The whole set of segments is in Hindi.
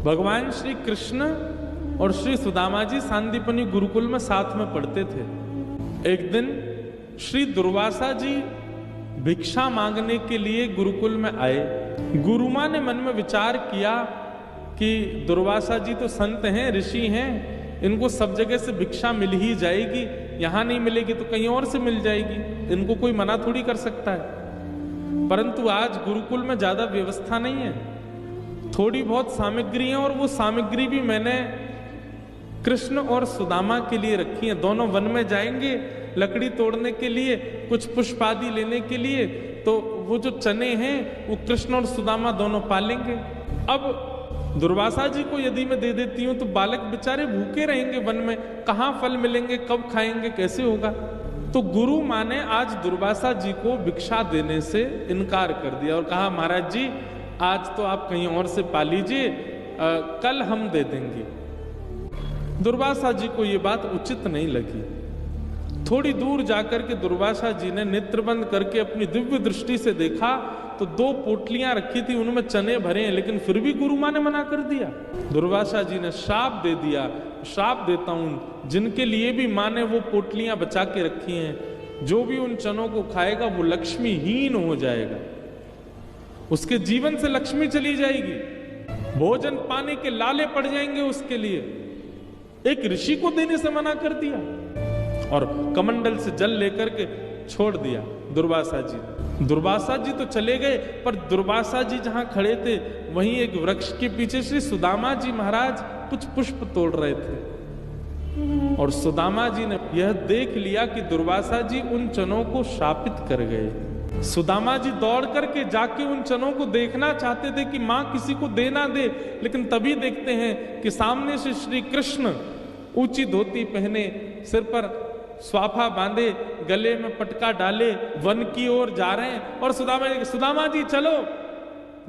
भगवान श्री कृष्ण और श्री सुदामा जी सांदीपनी गुरुकुल में साथ में पढ़ते थे। एक दिन श्री दुर्वासा जी भिक्षा मांगने के लिए गुरुकुल में आए। गुरुमां ने मन में विचार किया कि दुर्वासा जी तो संत हैं, ऋषि हैं, इनको सब जगह से भिक्षा मिल ही जाएगी, यहां नहीं मिलेगी तो कहीं और से मिल जाएगी, इनको कोई मना थोड़ी कर सकता है। परंतु आज गुरुकुल में ज्यादा व्यवस्था नहीं है, थोड़ी बहुत सामग्री है, और वो सामग्री भी मैंने कृष्ण और सुदामा के लिए रखी है। दोनों वन में जाएंगे लकड़ी तोड़ने के लिए, कुछ पुष्प आदि लेने के लिए, तो वो जो चने हैं वो कृष्ण और सुदामा दोनों पालेंगे। अब दुर्वासा जी को यदि मैं दे देती हूं तो बालक बेचारे भूखे रहेंगे वन में, कहां फल मिलेंगे, कब खाएंगे, कैसे होगा। तो गुरु मां ने आज दुर्वासा जी को भिक्षा देने से इनकार कर दिया और कहा, महाराज जी आज तो आप कहीं और से पा लीजिए, कल हम दे देंगे। दुर्वासा जी को यह बात उचित नहीं लगी। थोड़ी दूर जाकर के दुर्वासा जी ने नेत्र बंद करके अपनी दिव्य दृष्टि से देखा तो 2 पोटलियां रखी थी, उनमें चने भरे हैं, लेकिन फिर भी गुरु मां ने मना कर दिया। दुर्वासा जी ने श्राप दे दिया, श्राप देता हूं जिनके लिए भी मां ने वो पोटलियां बचा के रखी हैं, जो भी उन चनों को खाएगा वो लक्ष्मीहीन हो जाएगा, उसके जीवन से लक्ष्मी चली जाएगी, भोजन पाने के लाले पड़ जाएंगे उसके लिए। एक ऋषि को देने से मना कर दिया और कमंडल से जल लेकर के छोड़ दिया दुर्वासा जी। दुर्वासा जी तो चले गए, पर दुर्वासा जी जहां खड़े थे वहीं एक वृक्ष के पीछे श्री सुदामा जी महाराज कुछ पुष्प तोड़ रहे थे, और सुदामा जी ने यह देख लिया कि दुर्वासा जी उन चनों को शापित कर गए। सुदामा जी दौड़ करके जाके उन चनों को देखना चाहते थे कि मां किसी को दे ना दे, लेकिन तभी देखते हैं कि सामने से श्री कृष्ण ऊंची धोती पहने, सिर पर स्वाफा बांधे, गले में पटका डाले वन की ओर जा रहे हैं। और सुदामा जी चलो,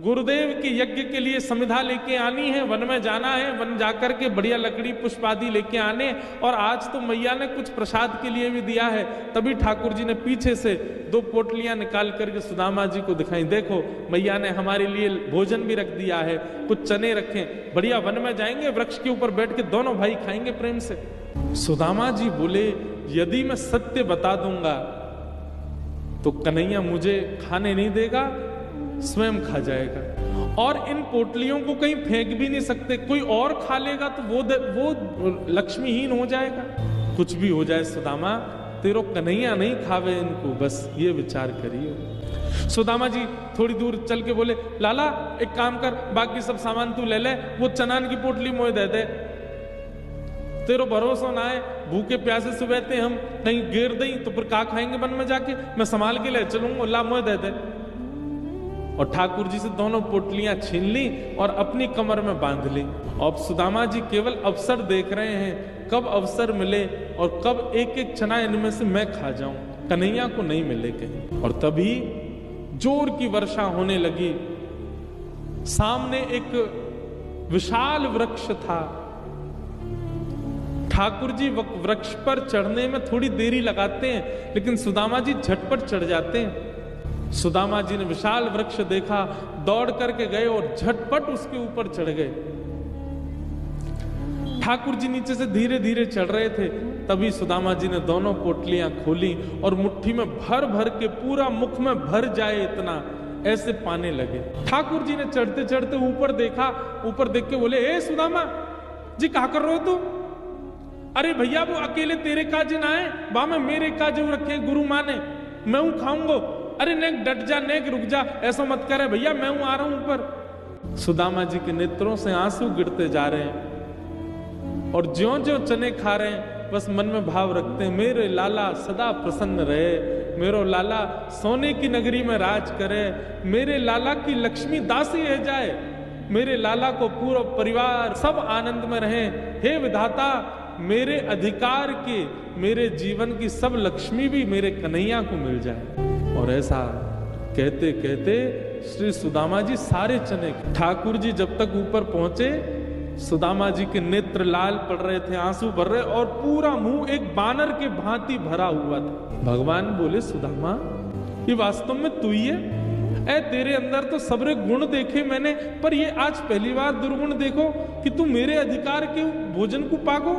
गुरुदेव के यज्ञ के लिए समिधा लेके आनी है, वन में जाना है, वन जाकर के बढ़िया लकड़ी पुष्प आदि लेके आने, और आज तो मैया ने कुछ प्रसाद के लिए भी दिया है। तभी ठाकुर जी ने पीछे से 2 पोटलियां निकाल करके सुदामा जी को दिखाई, देखो मैया ने हमारे लिए भोजन भी रख दिया है, कुछ चने रखे, बढ़िया वन में जाएंगे, वृक्ष के ऊपर बैठ के दोनों भाई खाएंगे प्रेम से। सुदामा जी बोले, यदि मैं सत्य बता दूंगा तो कन्हैया मुझे खाने नहीं देगा, स्वयं खा जाएगा, और इन पोटलियों को कहीं फेंक भी नहीं सकते, कोई और खा लेगा तो वो लक्ष्मीहीन हो जाएगा। कुछ भी हो जाए सुदामा, तेरो कन्हैया नहीं खावे इनको, बस ये विचार करिए। सुदामा जी थोड़ी दूर चल के बोले, लाला एक काम कर, बाकी सब सामान तू ले ले, वो चनान की पोटली मोए दे दे, तेरो भरोसा ना है, भूखे प्यासे से बैठे हम, कहीं गिर दई तो फिर का खाएंगे वन में जाके, मैं संभाल के ले चलूंगा, ला मोए दे दे। और ठाकुर जी से दोनों पोटलियां छीन ली और अपनी कमर में बांध ली। अब सुदामा जी केवल अवसर देख रहे हैं, कब अवसर मिले और कब एक एक चना इनमें से मैं खा जाऊं, कन्हैया को नहीं मिले कहीं। और तभी जोर की वर्षा होने लगी। सामने एक विशाल वृक्ष था। ठाकुर जी वृक्ष पर चढ़ने में थोड़ी देरी लगाते हैं, लेकिन सुदामा जी झटपट चढ़ जाते हैं। सुदामा जी ने विशाल वृक्ष देखा, दौड़ करके गए और झटपट उसके ऊपर चढ़ गए। ठाकुर जी नीचे से धीरे धीरे चढ़ रहे थे, तभी सुदामा जी ने दोनों पोटलियां खोली और मुट्ठी में भर भर के, पूरा मुख में भर जाए इतना, ऐसे पाने लगे। ठाकुर जी ने चढ़ते चढ़ते ऊपर देखा, ऊपर देख के बोले, ए सुदामा जी क्या कर रहे हो तू? अरे भैया वो अकेले तेरे काज ना है, बा में मेरे काज रखे गुरु मां ने, मैं हूं खाऊंगा। अरे नेक डट जा, नेक रुक जा, ऐसा मत करे भैया, मैं हूं आ रहा हूं ऊपर। सुदामा जी के नेत्रों से आंसू गिरते जा रहे हैं और ज्यों-ज्यों चने खा रहे हैं बस मन में भाव रखते हैं, मेरे लाला सदा प्रसन्न रहे, मेरो लाला सोने की नगरी में राज करे, मेरे लाला की लक्ष्मी दासी रह जाए, मेरे लाला को पूरा परिवार सब आनंद में रहे। हे विधाता, मेरे अधिकार के, मेरे जीवन की सब लक्ष्मी भी मेरे कन्हैया को मिल जाए। और ऐसा कहते कहते श्री सुदामा जी सारे चने, ठाकुर जी जब तक ऊपर पहुंचे सुदामा जी के नेत्र लाल पड़ रहे थे, आंसू भर रहे, और पूरा मुंह एक बानर के भांति भरा हुआ था। भगवान बोले, सुदामा ये वास्तव में तू ही है? ऐ तेरे अंदर तो सबरे गुण देखे मैंने, पर ये आज पहली बार दुर्गुण देखो कि तू मेरे अधिकार के भोजन को पागो।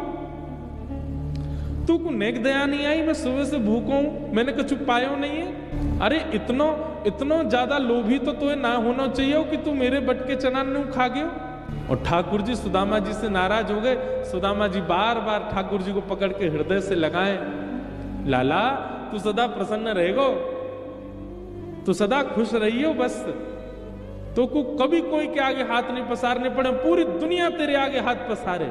तू को नेक दया नहीं आई, मैं सुबह से भूखा हूं, मैंने कछु पायो नहीं है। अरे इतनो ज्यादा लोभी तो तुम्हें ना होना चाहिए कि तू मेरे बट के चना नहीं खा गयो। और ठाकुर जी सुदामा जी से नाराज हो गए। सुदामा जी बार बार ठाकुर जी को पकड़ के हृदय से लगाए, लाला तू सदा प्रसन्न रहेगो, तू सदा खुश रहियो, बस तो को कभी कोई के आगे हाथ नहीं पसारने पड़े, पूरी दुनिया तेरे आगे हाथ पसारे।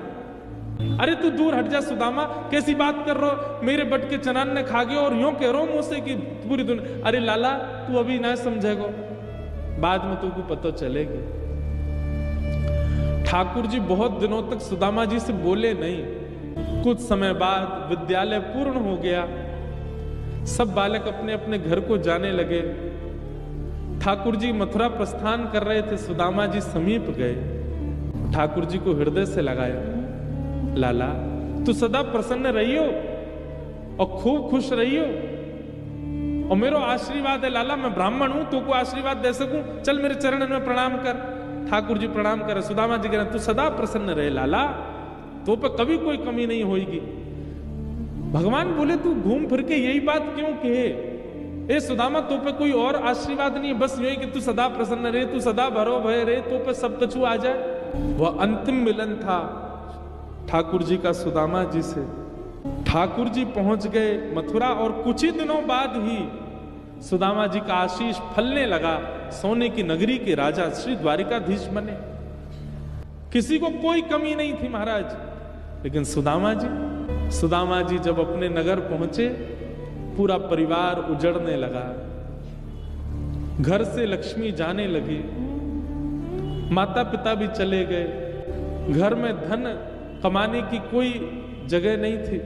अरे तू दूर हट जा सुदामा, कैसी बात कर रहे हो, मेरे बट के चनान ने खा गया और यूं कह रहा हूं मुझसे कि पूरी दुनिया। अरे लाला तू अभी ना समझेगो, बाद में तुमको पता चलेगी। ठाकुर जी बहुत दिनों तक सुदामा जी से बोले नहीं। कुछ समय बाद विद्यालय पूर्ण हो गया, सब बालक अपने अपने घर को जाने लगे। ठाकुर जी मथुरा प्रस्थान कर रहे थे, सुदामा जी समीप गए, ठाकुर जी को हृदय से लगाया, लाला तू सदा प्रसन्न रहियो और खूब खुश रहियो, और मेरा आशीर्वाद है लाला, मैं ब्राह्मण हूं, तो को आशीर्वाद दे सकूं, चल मेरे चरण में प्रणाम कर। ठाकुर जी प्रणाम करे, सुदामा जी कह रहे तू सदा प्रसन्न रहे लाला, तो पे कभी कोई कमी नहीं होगी। भगवान बोले तू घूम फिर के यही बात क्यों कहे, ए सुदामा तो पे कोई और आशीर्वाद नहीं है, बस यही कि तू सदा प्रसन्न रहे, तू सदा भरो भय रहे, तो पे सब कछु आ जाए। वह अंतिम मिलन था ठाकुर जी का सुदामा जी से। ठाकुर जी पहुंच गए मथुरा और कुछ ही दिनों बाद ही सुदामा जी का आशीष फलने लगा, सोने की नगरी के राजा श्री द्वारिकाधीश बने। किसी को कोई कमी नहीं थी महाराज, लेकिन सुदामा जी जब अपने नगर पहुंचे, पूरा परिवार उजड़ने लगा, घर से लक्ष्मी जाने लगी, माता पिता भी चले गए, घर में धन कमाने की कोई जगह नहीं थी।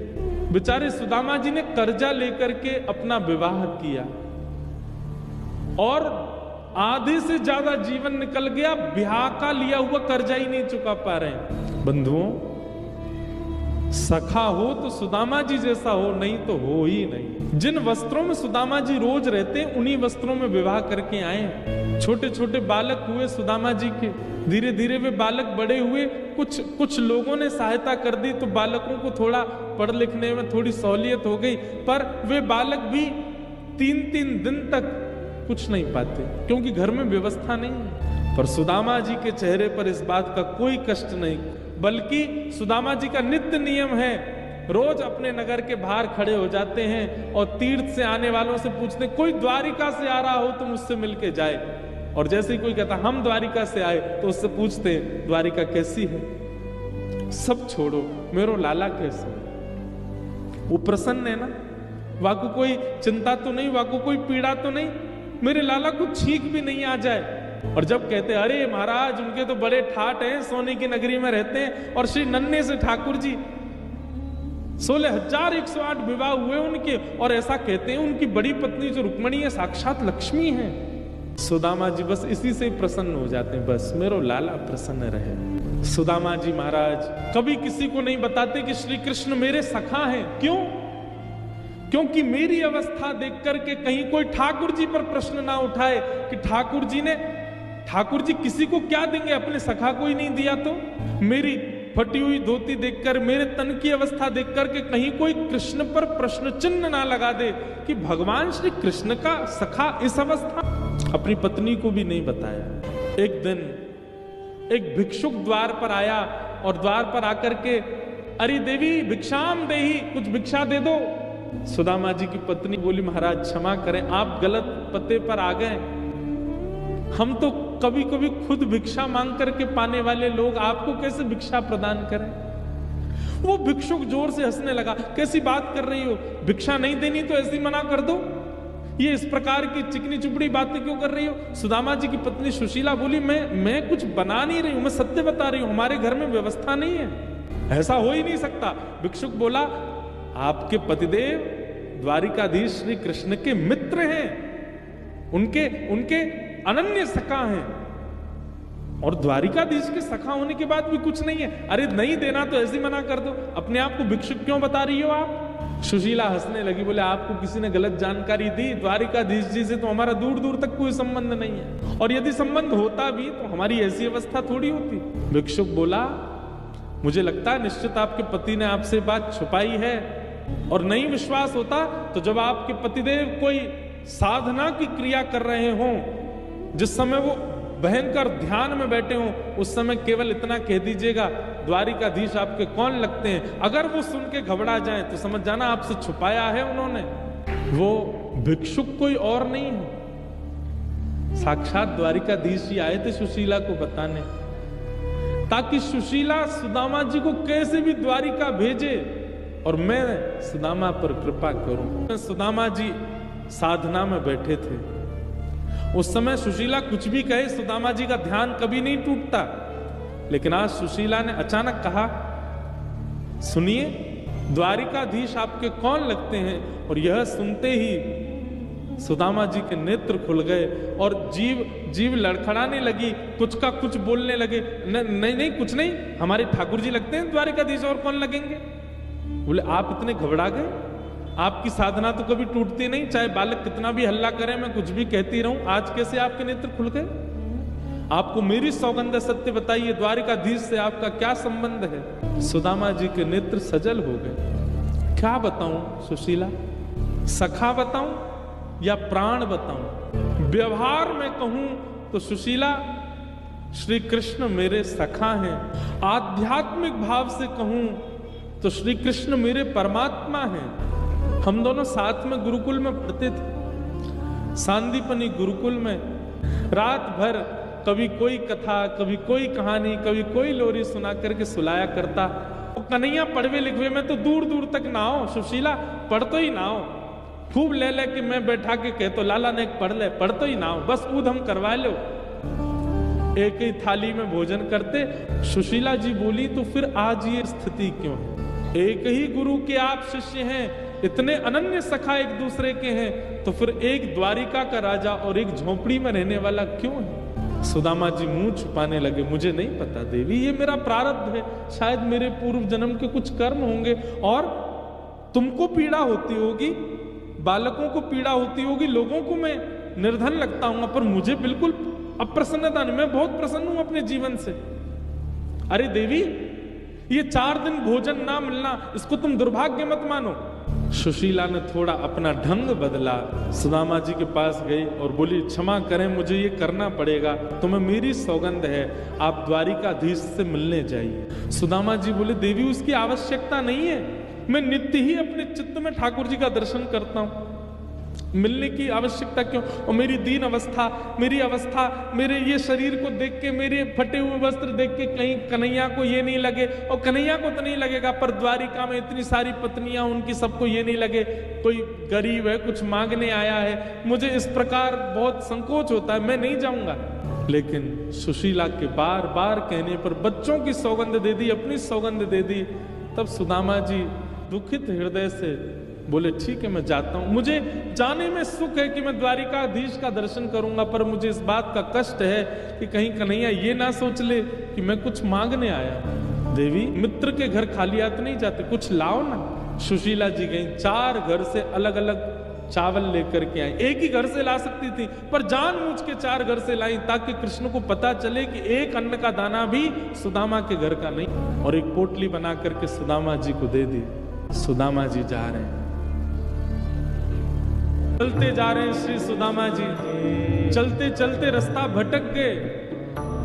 बेचारे सुदामा जी ने कर्जा लेकर के अपना विवाह किया और आधे से ज्यादा जीवन निकल गया, ब्याह का लिया हुआ कर्जा ही नहीं चुका पा रहे। बंधुओं, सखा हो तो सुदामा जी जैसा हो, नहीं तो हो ही नहीं। जिन वस्त्रों में सुदामा जी रोज रहते, उन्हीं वस्त्रों में विवाह करके आए। छोटे छोटे बालक हुए सुदामा जी के, धीरे धीरे वे बालक बड़े हुए, कुछ लोगों ने सहायता कर दी तो बालकों को थोड़ा पढ़ लिखने में थोड़ी सहूलियत हो गई, पर वे बालक भी 3-3 दिन तक कुछ नहीं पाते, क्योंकि घर में व्यवस्था नहीं है। पर सुदामा जी के चेहरे पर इस बात का कोई कष्ट नहीं, बल्कि सुदामा जी का नित्य नियम है, रोज अपने नगर के बाहर खड़े हो जाते हैं और तीर्थ से आने वालों से पूछते, कोई द्वारिका से आ रहा हो तो मुझसे मिलके जाए। और जैसे ही कोई कहता हम द्वारिका से आए, तो उससे पूछते द्वारिका कैसी है। सब छोड़ो, मेरो लाला कैसे, वो प्रसन्न है ना, वाको कोई चिंता तो नहीं, वाको कोई पीड़ा तो नहीं, मेरे लाला को छींक भी नहीं आ जाए। और जब कहते अरे महाराज उनके तो बड़े ठाट हैं, सोने की नगरी में रहते हैं, और श्री नन्हे से ठाकुर जी 16,108 विवाह हुए उनके, और ऐसा कहते हैं उनकी बड़ी पत्नी जो रुक्मणी है साक्षात लक्ष्मी है। सुदामा जी बस इसी से प्रसन्न हो जाते हैं, बस मेरो लाला प्रसन्न रहे। सुदामा जी महाराज कभी किसी को नहीं बताते कि श्री कृष्ण मेरे सखा हैं। क्यों? क्योंकि मेरी अवस्था देख करके कहीं कोई ठाकुर जी पर प्रश्न ना उठाए कि ठाकुर जी किसी को क्या देंगे, अपने सखा को ही नहीं दिया तो। मेरी फटी हुई धोती देखकर, मेरे तन की अवस्था देखकर के कहीं कोई कृष्ण पर प्रश्न चिन्ह ना लगा दे कि भगवान श्री कृष्ण का सखा इस अवस्था। अपनी पत्नी को भी नहीं बताया। एक दिन एक भिक्षुक द्वार पर आया और द्वार पर आकर के, अरे देवी भिक्षाम देही, कुछ भिक्षा दे दो। सुदामा जी की पत्नी बोली, महाराज क्षमा करें, आप गलत पते पर आ गए, हम तो कभी कभी खुद भिक्षा मांग करके पाने वाले लोग, आपको कैसे भिक्षा प्रदान करें। वो भिक्षुक जोर से हंसने लगा, कैसी बात कर रही हो, भिक्षा नहीं देनी तो ऐसी मना कर दो, ये इस प्रकार की चिकनी चुपड़ी बातें क्यों कर रही हो। सुदामा जी की पत्नी सुशीला बोली, मैं कुछ बना नहीं रही हूं, मैं सत्य बता रही हूं, हमारे घर में व्यवस्था नहीं है, ऐसा हो ही नहीं सकता। भिक्षुक बोला, आपके पतिदेव द्वारिकाधीश श्री कृष्ण के मित्र हैं, उनके अनन्य सखा हैं, और द्वारिकाधीश के सखा होने के बाद भी कुछ नहीं है। अरे नहीं देना तो ऐसे मना कर दो, अपने आप को भिक्षुक क्यों बता रही हो आप। सुशीला हंसने लगी, बोले आपको किसी ने गलत जानकारी दी, द्वारिकाधीश जी से तो हमारा दूर दूर तक कोई संबंध नहीं है, और यदि संबंध होता भी तो हमारी ऐसी अवस्था थोड़ी होती। भिक्षुक बोला, मुझे लगता है निश्चित आपके पति ने आपसे बात छुपाई है, और नहीं विश्वास होता तो जब आपके पतिदेव कोई साधना की क्रिया कर रहे हों, जिस समय वो भयंकर ध्यान में बैठे हों, उस समय केवल इतना कह दीजिएगा, द्वारिकाधीश आपके कौन लगते हैं। अगर वो सुन के घबरा जाएं तो समझ जाना आपसे छुपाया है उन्होंने। वो भिक्षुक कोई और नहीं है, साक्षात द्वारिकाधीश जी आए थे सुशीला को बताने, ताकि सुशीला सुदामा जी को कैसे भी द्वारिका भेजे और मैं सुदामा पर कृपा करूं। सुदामा जी साधना में बैठे थे, उस समय सुशीला कुछ भी कहे सुदामा जी का ध्यान कभी नहीं टूटता, लेकिन आज सुशीला ने अचानक कहा, सुनिए द्वारिकाधीश आपके कौन लगते हैं। और यह सुनते ही सुदामा जी के नेत्र खुल गए और जीव लड़खड़ाने लगी, कुछ का कुछ बोलने लगे, नहीं नहीं कुछ नहीं, हमारे ठाकुर जी लगते हैं द्वारिकाधीश, और कौन लगेंगे। बोले आप इतने घबरा गए, आपकी साधना तो कभी टूटती नहीं, चाहे बालक कितना भी हल्ला करे, मैं कुछ भी कहती रहूं, आज कैसे आपके नेत्र खुल गए। आपको मेरी सौगंध सत्य बताइए, द्वारिकाधीश से आपका क्या संबंध है। सुदामा जी के नेत्र सजल हो गए। क्या बताऊं सुशीला, सखा बताऊं या प्राण बताऊं। व्यवहार में कहूं तो सुशीला श्री कृष्ण मेरे सखा हैं, आध्यात्मिक भाव से कहूं तो श्री कृष्ण मेरे परमात्मा हैं। हम दोनों साथ में गुरुकुल में पढ़ते थे, सांदीपनी गुरुकुल में। रात भर कभी कोई कथा, कभी कोई कहानी, कभी कोई लोरी सुना करके सुलाया करता। कन्हैया पढ़वे लिखवे में तो दूर दूर तक ना हो, सुशीला पढ़ तो ही ना हो, खूब ले ले कि मैं बैठा के कह तो लाला ने पढ़ ले, पढ़ तो ही ना हो, बस ऊद हम करवा लो। एक ही थाली में भोजन करते। सुशीला जी बोली, तो फिर आज ये स्थिति क्यों है। एक ही गुरु के आप शिष्य हैं, इतने अनन्य सखा एक दूसरे के हैं, तो फिर एक द्वारिका का राजा और एक झोपड़ी में रहने वाला क्यों है। सुदामा जी मुंह छुपाने लगे, मुझे नहीं पता देवी, ये मेरा प्रारब्ध है, शायद मेरे पूर्व जन्म के कुछ कर्म होंगे। और तुमको पीड़ा होती होगी, बालकों को पीड़ा होती होगी, लोगों को मैं निर्धन लगता हूं, पर मुझे बिल्कुल अप्रसन्नता नहीं, मैं बहुत प्रसन्न हूं अपने जीवन से। अरे देवी, ये 4 दिन भोजन ना मिलना, इसको तुम दुर्भाग्य मत मानो। सुशीला ने थोड़ा अपना ढंग बदला, सुदामा जी के पास गई और बोली, क्षमा करें, मुझे ये करना पड़ेगा, तुम्हें मेरी सौगंध है, आप द्वारिकाधीश से मिलने जाइए। सुदामा जी बोले, देवी उसकी आवश्यकता नहीं है, मैं नित्य ही अपने चित्त में ठाकुर जी का दर्शन करता हूं, मिलने की आवश्यकता क्यों। और मेरी दीन अवस्था, मेरी अवस्था, मेरे ये शरीर को देख के, मेरे फटे हुए वस्त्र देख के कहीं कन्हैया को ये नहीं लगे, और कन्हैया को तो नहीं लगेगा, पर द्वारिका में इतनी सारी पत्नियां, उनकी सबको ये नहीं लगे कोई गरीब है, कुछ मांगने आया है, मुझे इस प्रकार बहुत संकोच होता है, मैं नहीं जाऊंगा। लेकिन सुशीला के बार बार कहने पर, बच्चों की सौगंध दे दी, अपनी सौगंध दे दी, तब सुदामा जी दुखित हृदय से बोले, ठीक है मैं जाता हूं, मुझे जाने में सुख है कि मैं द्वारिकाधीश का दर्शन करूंगा, पर मुझे इस बात का कष्ट है कि कहीं कन्हैया ये ना सोच ले कि मैं कुछ मांगने आया। देवी, मित्र के घर खाली हाथ नहीं जाते, कुछ लाओ ना। सुशीला जी गई, 4 घर से अलग अलग चावल लेकर के आई। एक ही घर से ला सकती थी, पर जानबूझ के 4 घर से लाई, ताकि कृष्ण को पता चले कि एक अन्न का दाना भी सुदामा के घर का नहीं। और एक पोटली बना करके सुदामा जी को दे दी। सुदामा जी जा रहे हैं, चलते जा रहे हैं श्री सुदामा जी, चलते चलते रास्ता भटक गए,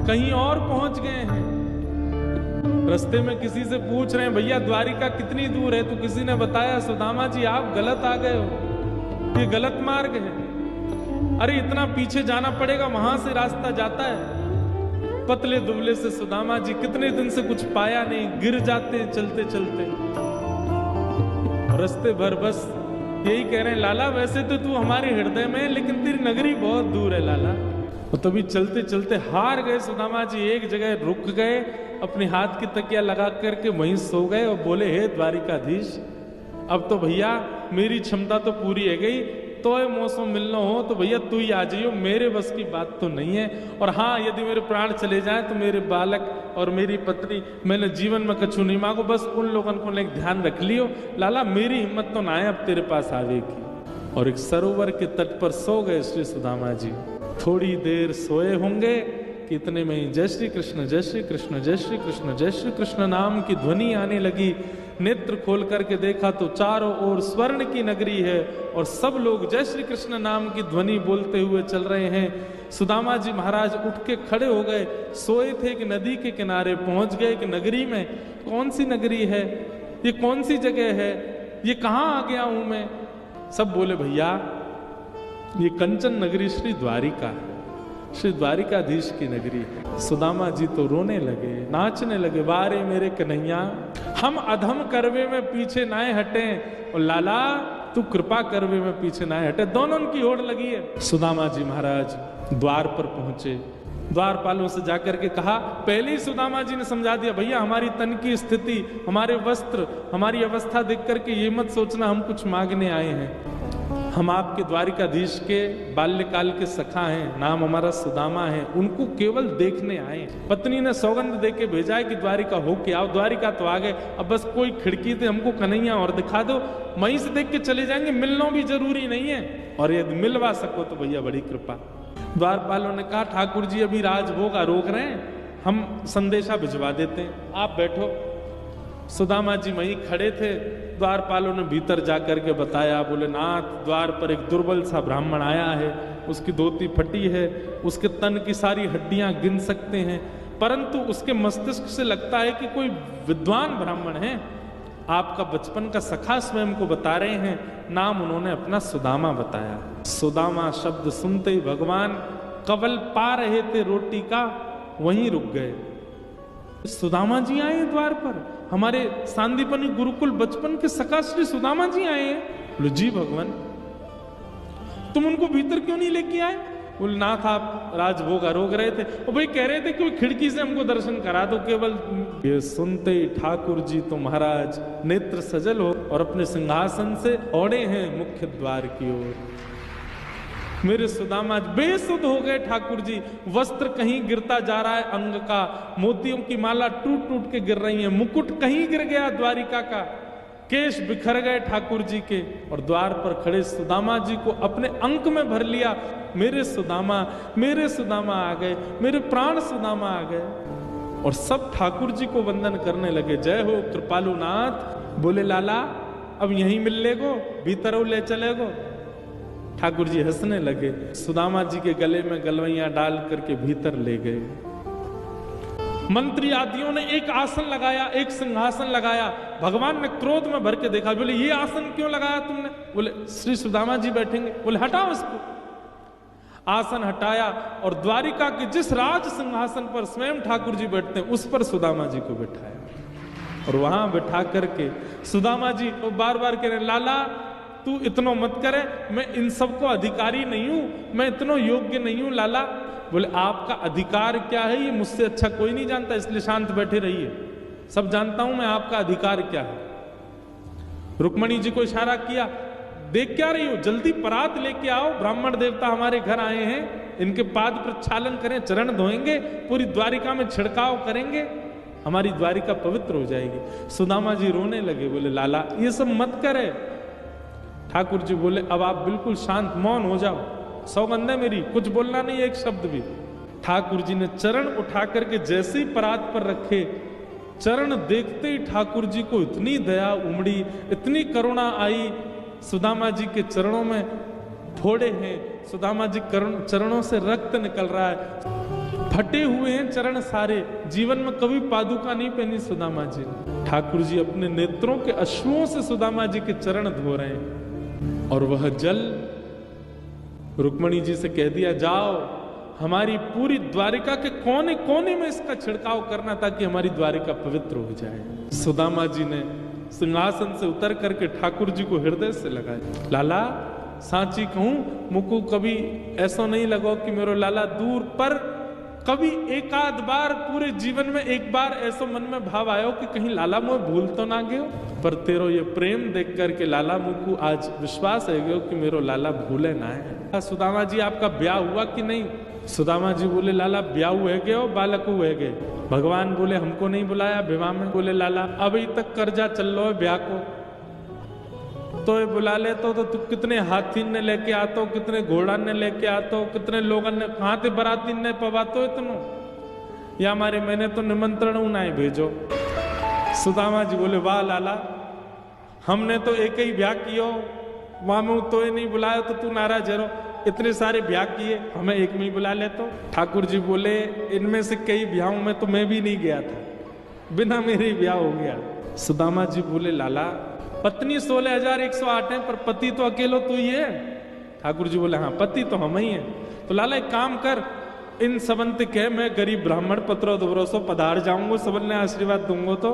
कहीं और पहुंच गए हैं। रास्ते में किसी से पूछ रहे हैं, भैया द्वारिका कितनी दूर है, तो किसी ने बताया, सुदामा जी आप गलत आ गए हो, ये गलत मार्ग है, अरे इतना पीछे जाना पड़ेगा, वहां से रास्ता जाता है। पतले दुबले से सुदामा जी कितने दिन से कुछ पाया नहीं, गिर जाते हैं चलते चलते। रास्ते भर बस यही कह रहे हैं, लाला वैसे तो तू हमारे हृदय में है, लेकिन तेरी नगरी बहुत दूर है लाला। और तभी चलते चलते हार गए सुदामा जी, एक जगह रुक गए, अपने हाथ की तकिया लगा करके वहीं सो गए और बोले, हे द्वारिकाधीश, अब तो भैया मेरी क्षमता तो पूरी है गई, तो मौसम मिलना हो तो भैया तू ही आ जाइयो, मेरे बस की बात तो नहीं है। और हाँ, यदि मेरे प्राण चले जाएं तो मेरे बालक और मेरी पत्नी, मैंने जीवन में कछु नहीं मांगो, बस उन लोगों को एक ध्यान रख लियो लाला, मेरी हिम्मत तो ना है अब तेरे पास आवे की। और एक सरोवर के तट पर सो गए श्री सुदामा जी। थोड़ी देर सोए होंगे कि इतने में ही जय श्री कृष्ण, जय श्री कृष्ण, जय श्री कृष्ण, जय श्री कृष्ण नाम की ध्वनि आने लगी। नेत्र खोल करके देखा तो चारों ओर स्वर्ण की नगरी है और सब लोग जय श्री कृष्ण नाम की ध्वनि बोलते हुए चल रहे हैं। सुदामा जी महाराज उठ के खड़े हो गए। सोए थे कि नदी के किनारे पहुंच गए कि नगरी में। कौन सी नगरी है ये, कौन सी जगह है ये, कहाँ आ गया हूं मैं। सब बोले भैया ये कंचन नगरी श्री द्वारिका है, श्री द्वारिकाधीश की नगरी है। सुदामा जी तो रोने लगे, नाचने लगे, बारे मेरे कन्हैया हम अधम करवे में पीछे नाए हटे और लाला तू कृपा करवे में पीछे नाए हटे। दोनों की होड़ लगी है। सुदामा जी महाराज द्वार पर पहुंचे। द्वारपालों से जाकर के कहा, पहले ही सुदामा जी ने समझा दिया, भैया हमारी तन की स्थिति, हमारे वस्त्र, हमारी अवस्था देख करके ये मत सोचना हम कुछ मांगने आए हैं। हम आपके द्वारिकाधीश के बाल्यकाल के सखा हैं, नाम हमारा सुदामा है, उनको केवल देखने आए हैं। पत्नी ने सौगंध देके भेजा है कि द्वारिका होके आओ। द्वारिका तो आ गए, अब बस कोई खिड़की से हमको कन्हैया और दिखा दो, वहीं से देख के चले जाएंगे, मिलना भी जरूरी नहीं है, और यदि मिलवा सको तो भैया बड़ी कृपा। द्वारपालों ने कहा, ठाकुर जी अभी राजभोग रोक रहे हैं, हम संदेशा भिजवा देते हैं, आप बैठो। सुदामा जी वहीं खड़े थे। द्वारपालों ने भीतर जाकर के बताया, बोले नाथ द्वार पर एक दुर्बल सा ब्राह्मण आया है, उसकी धोती फटी है, उसके तन की सारी हड्डियां गिन सकते हैं, परंतु उसके मस्तिष्क से लगता है कि कोई विद्वान ब्राह्मण है। आपका बचपन का सखा स्वयं को बता रहे हैं। नाम उन्होंने अपना सुदामा बताया। सुदामा शब्द सुनते ही भगवान कवल पा रहे थे रोटी का, वहीं रुक गए। सुदामा जी आए द्वार पर, हमारे सांदीपनी गुरुकुल बचपन के सखा श्री सुदामा जी आए हैं। बोले जी भगवान, तुम उनको भीतर क्यों नहीं लेके आए। बोले नाथ आप राजभोग रोक रहे थे, और भाई कह रहे थे कि खिड़की से हमको दर्शन करा दो केवल। ये सुनते ही ठाकुर जी तो महाराज नेत्र सजल हो और अपने सिंहासन से औड़े हैं मुख्य द्वार की ओर। मेरे सुदामा बेसुध हो गए ठाकुर जी। वस्त्र कहीं गिरता जा रहा है अंग का, मोतियों की माला टूट टूट के गिर रही है, मुकुट कहीं गिर गया द्वारिका का, केश बिखर गए ठाकुर जी के, और द्वार पर खड़े सुदामा जी को अपने अंक में भर लिया। मेरे सुदामा आ गए, मेरे प्राण सुदामा आ गए। और सब ठाकुर जी को वंदन करने लगे, जय हो कृपालु नाथ। बोले लाला अब यहीं मिल लेगो, भीतर ले चलेगो। ठाकुर जी हंसने लगे, सुदामा जी के गले में गलवैयां डाल करके भीतर ले गए। मंत्री आदियों ने एक आसन लगाया, एक सिंहासन लगाया। भगवान ने क्रोध में भर के देखा, बोले ये आसन क्यों लगाया तुमने। बोले श्री सुदामा जी बैठेंगे। बोले हटाओ इसको। आसन हटाया और द्वारिका के जिस राज सिंहासन पर स्वयं ठाकुर जी बैठते हैं उस पर सुदामा जी को बिठाया। और वहां बिठा करके सुदामा जी को बार बार कह रहे, लाला तू इतना मत करे, मैं इन सबको अधिकारी नहीं हूं, मैं इतना योग्य नहीं हूं लाला। बोले आपका अधिकार क्या है ये मुझसे अच्छा कोई नहीं जानता, इसलिए शांत बैठे रहिए, सब जानता हूं मैं आपका अधिकार क्या है। रुक्मणी जी को इशारा किया, देख क्या रही हो, जल्दी परात लेके आओ, ब्राह्मण देवता हमारे घर आए हैं, इनके पाद प्रक्षालन करें, चरण धोएंगे, पूरी द्वारिका में छिड़काव करेंगे, हमारी द्वारिका पवित्र हो जाएगी। सुदामा जी रोने लगे, बोले लाला ये सब मत करे। ठाकुर जी बोले अब आप बिल्कुल शांत मौन हो जाओ, सौगंध है मेरी, कुछ बोलना नहीं एक शब्द भी। ठाकुर जी ने चरण उठा करके जैसे ही परात पर रखे, चरण देखते ही ठाकुर जी को इतनी दया उमड़ी, इतनी करुणा आई। सुदामा जी के चरणों में फोड़े हैं, सुदामा जी चरणों से रक्त निकल रहा है, फटे हुए हैं चरण सारे। जीवन में कभी पादुका नहीं पहनी सुदामा जी ने। ठाकुर जी अपने नेत्रों के अश्रुओं से सुदामा जी के चरण धो रहे हैं, और वह जल रुक्मणी जी से कह दिया, जाओ हमारी पूरी द्वारिका के कोने कोने में इसका छिड़काव करना ताकि हमारी द्वारिका पवित्र हो जाए। सुदामा जी ने सिंहासन से उतर करके ठाकुर जी को हृदय से लगाया। लाला सांची कहूं मुकु कभी ऐसा नहीं लगो कि मेरो लाला दूर पर कभी एक आध बार पूरे जीवन में एक बार ऐसा मन में भाव आयो कि कहीं लाला मुझे भूल तो ना गयो? पर तेरो ये प्रेम देख करके लाला मुझको आज विश्वास है गयो कि मेरो लाला भूले ना है। सुदामा जी आपका ब्याह हुआ कि नहीं? सुदामा जी बोले लाला ब्याह हुए गए हो, बालक हुए गए। भगवान बोले हमको नहीं बुलाया विवाह में। बोले लाला अभी तक कर्जा चल लो है ब्याह को, तो ये बुला लेते तो तू कितने हाथी ने लेके आतो, कितने घोड़ा ने लेके आतो, कितने लोगों ने कहाँ थे बराती ने पवातो इतनो, या हमारे मैंने तो निमंत्रण उन्हें भेजो। सुदामा जी बोले वाह लाला, हमने तो एक ही ब्याह कियो, वहां में तो ये नहीं बुलाया तो तू नाराज है। इतने सारे ब्याह किए, हमें एक में ही बुला ले तो। ठाकुर जी बोले इनमें से कई ब्याहों में तो मैं भी नहीं गया था, बिना मेरे ब्याह हो गया। सुदामा जी बोले लाला पत्नी 16,108 है, पर पति तो अकेलो तू ही है। ठाकुर जी बोले हाँ पति तो हम ही है। तो लाला एक काम कर, इन सबंत कह मैं गरीब ब्राह्मण पत्रो दोबरोसो पधार जाऊंगा, सबन ने आशीर्वाद दूंगा, तो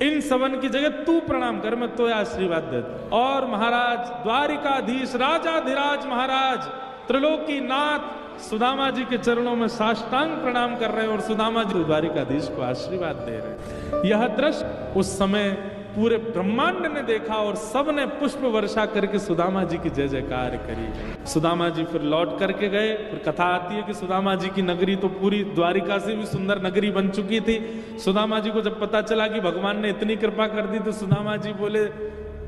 इन सबन की जगह तू प्रणाम कर, मैं तो आशीर्वाद दे दूं। और महाराज द्वारिकाधीश राजाधिराज महाराज त्रिलोकी नाथ सुदामा जी के चरणों में साष्टांग प्रणाम कर रहे हैं और सुदामा जी द्वारिकाधीश को आशीर्वाद दे रहे हैं। यह दृश्य उस समय पूरे ब्रह्मांड ने देखा और सब ने पुष्प वर्षा करके सुदामा जी की जय जयकार करी। सुदामा जी फिर लौट करके गए। फिर कथा आती है कि सुदामा जी की नगरी तो पूरी द्वारिका से भी सुंदर नगरी बन चुकी थी। सुदामा जी को जब पता चला कि भगवान ने इतनी कृपा कर दी, तो सुदामा जी बोले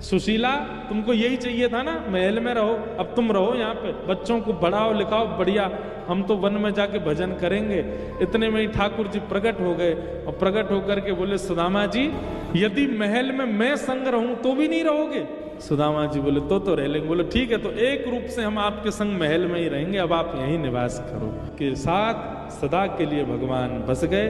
सुशीला तुमको यही चाहिए था ना, महल में रहो, अब तुम रहो यहाँ पे, बच्चों को पढ़ाओ लिखाओ बढ़िया, हम तो वन में जाके भजन करेंगे। इतने में ही ठाकुर जी प्रकट हो गए और प्रकट होकर के बोले सुदामा जी यदि महल में मैं संग रहूं तो भी नहीं रहोगे? सुदामा जी बोले तो रह लेंगे। बोले ठीक है, तो एक रूप से हम आपके संग महल में ही रहेंगे, अब आप यहीं निवास करो। के साथ सदा के लिए भगवान बस गए।